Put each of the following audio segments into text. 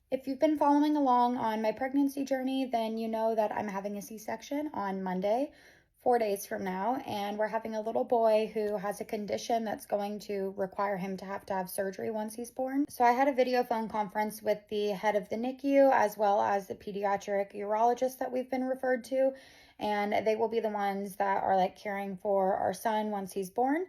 If you've been following along on my pregnancy journey, then you know that I'm having a C-section on Monday, 4 days from now, and we're having a little boy who has a condition that's going to require him to have surgery once he's born. So I had a video phone conference with the head of the NICU as well as the pediatric urologist that we've been referred to, and they will be the ones that are like caring for our son once he's born.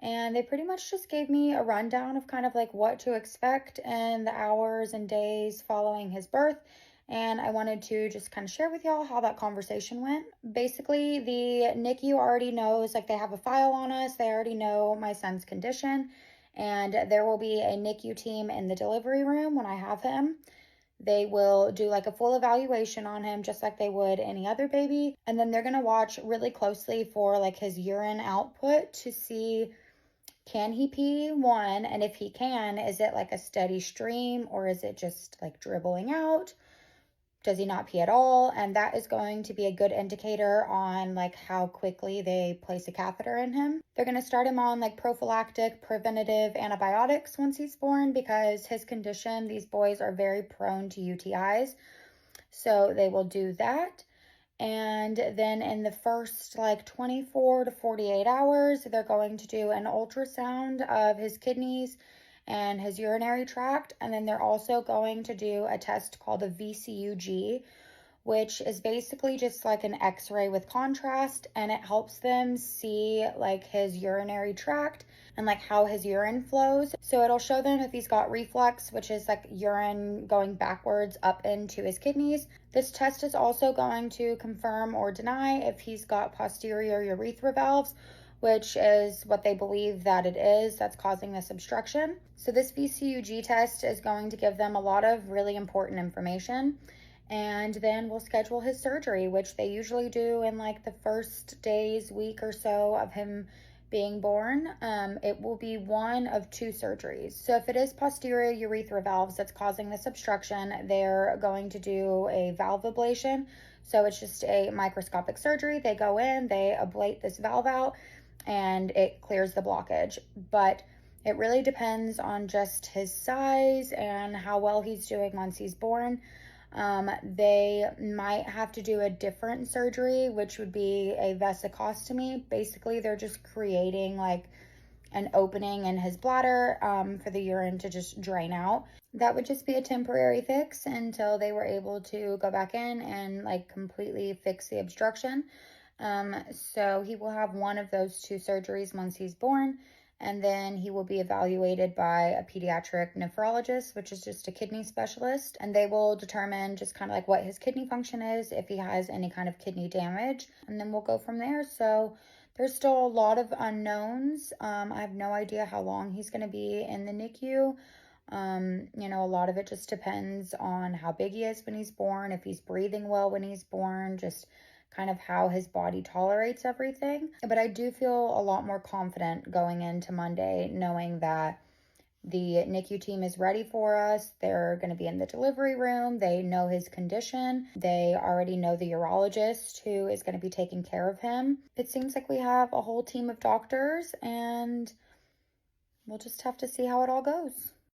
And they pretty much just gave me a rundown of kind of like what to expect in the hours and days following his birth. And I wanted to just kind of share with y'all how that conversation went. Basically, the NICU already knows, like they have a file on us. They already know my son's condition. And there will be a NICU team in the delivery room when I have him. They will do like a full evaluation on him, just like they would any other baby. And then they're going to watch really closely for like his urine output to see, can he pee? One, and if he can, is it like a steady stream or is it just like dribbling out? Does he not pee at all? And that is going to be a good indicator on like how quickly they place a catheter in him. They're going to start him on like prophylactic, preventative antibiotics once he's born because his condition, these boys are very prone to UTIs. So they will do that. And then in the first like 24 to 48 hours, they're going to do an ultrasound of his kidneys and his urinary tract. And then they're also going to do a test called a VCUG, which is basically just like an x-ray with contrast, and it helps them see like his urinary tract and like how his urine flows. So it'll show them if he's got reflux, which is like urine going backwards up into his kidneys. This test is also going to confirm or deny if he's got posterior urethra valves, which is what they believe that it is that's causing this obstruction. So this VCUG test is going to give them a lot of really important information. And then we'll schedule his surgery, which they usually do in like the first days, week or so of him being born. It will be one of two surgeries. So if it is posterior urethra valves that's causing this obstruction, they're going to do a valve ablation. So it's just a microscopic surgery. They go in, they ablate this valve out, and it clears the blockage. But it really depends on just his size and how well he's doing once he's born. They might have to do a different surgery, which would be a vesicostomy. Basically, they're just creating like an opening in his bladder for the urine to just drain out. That would just be a temporary fix until they were able to go back in and like completely fix the obstruction. So he will have one of those two surgeries once he's born. And then he will be evaluated by a pediatric nephrologist, which is just a kidney specialist. And they will determine just kind of like what his kidney function is, if he has any kind of kidney damage. And then we'll go from there. So there's still a lot of unknowns. I have no idea how long he's going to be in the NICU. A lot of it just depends on how big he is when he's born, if he's breathing well when he's born, just kind of how his body tolerates everything. But I do feel a lot more confident going into Monday, knowing that the NICU team is ready for us. They're going to be in the delivery room. They know his condition. They already know the urologist who is going to be taking care of him. It seems like we have a whole team of doctors, and we'll just have to see how it all goes.